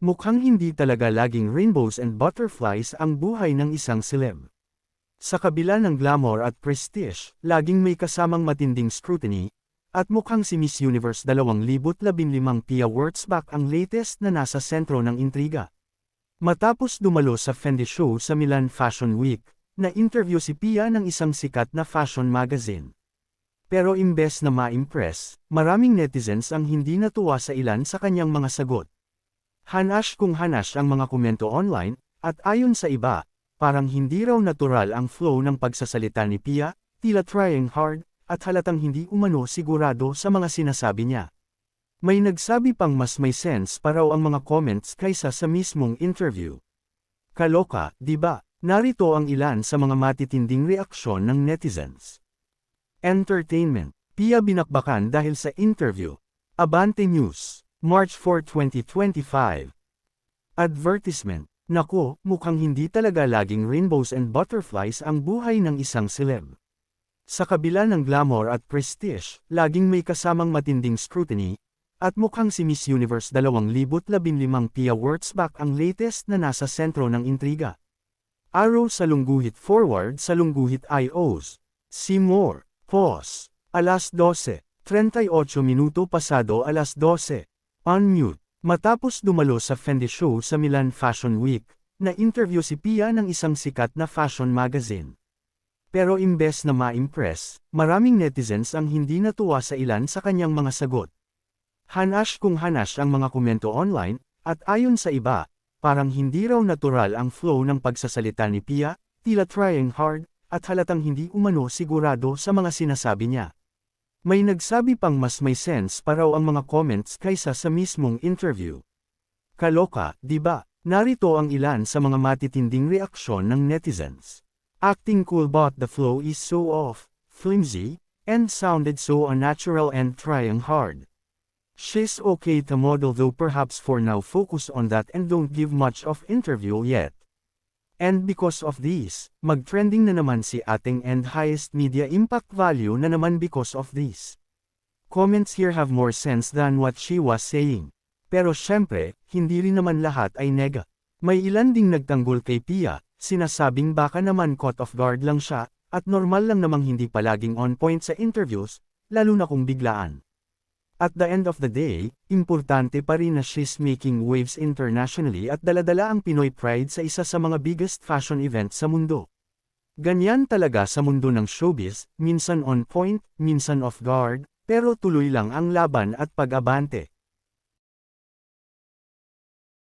Mukhang hindi talaga laging rainbows and butterflies ang buhay ng isang celeb. Sa kabila ng glamour at prestige, laging may kasamang matinding scrutiny, at mukhang si Miss Universe 2015 Pia Wurtzbach ang latest na nasa sentro ng intriga. Matapos dumalo sa Fendi Show sa Milan Fashion Week, na-interview si Pia ng isang sikat na fashion magazine. Pero imbes na ma-impress, maraming netizens ang hindi natuwa sa ilan sa kanyang mga sagot. Hanash kung hanash ang mga komento online, at ayon sa iba, parang hindi raw natural ang flow ng pagsasalita ni Pia, tila trying hard, at halatang hindi umano sigurado sa mga sinasabi niya. May nagsabi pang mas may sense pa raw ang mga comments kaysa sa mismong interview. Kaloka, di ba? Narito ang ilan sa mga matitinding reaksyon ng netizens. Entertainment. Pia binakbakan dahil sa interview. Abante News. March 4, 2025. Advertisement. Naku, mukhang hindi talaga laging rainbows and butterflies ang buhay ng isang celeb. Sa kabila ng glamour at prestige, laging may kasamang matinding scrutiny, at mukhang si Miss Universe 2015 Pia Wurtzbach ang latest na nasa sentro ng intriga. Araw sa lungguhit forward sa lungguhit IOs. See more. Pause. Alas 12. 38 minuto pasado alas 12. Unmute. Matapos dumalo sa Fendi Show sa Milan Fashion Week, na-interview si Pia ng isang sikat na fashion magazine. Pero imbes na ma-impress, maraming netizens ang hindi natuwa sa ilan sa kanyang mga sagot. Hanash kung hanash ang mga komento online, at ayon sa iba, parang hindi raw natural ang flow ng pagsasalita ni Pia, tila trying hard, at halatang hindi umano sigurado sa mga sinasabi niya. May nagsabi pang mas may sense pa raw ang mga comments kaysa sa mismong interview. Kaloka, di ba? Narito ang ilan sa mga matitinding reaksyon ng netizens. Acting cool but the flow is so off, flimsy, and sounded so unnatural and trying hard. She's okay to model though perhaps for now focus on that and don't give much of interview yet. And because of this, mag-trending na naman si ating and highest media impact value na naman because of this. Comments here have more sense than what she was saying. Pero syempre, hindi rin naman lahat ay nega. May ilan ding nagtanggol kay Pia, sinasabing baka naman caught off guard lang siya, at normal lang namang hindi palaging on point sa interviews, lalo na kung biglaan. At the end of the day, importante pa rin na she's making waves internationally at daladala ang Pinoy pride sa isa sa mga biggest fashion event sa mundo. Ganyan talaga sa mundo ng showbiz, minsan on point, minsan off guard, pero tuloy lang ang laban at pag-abante.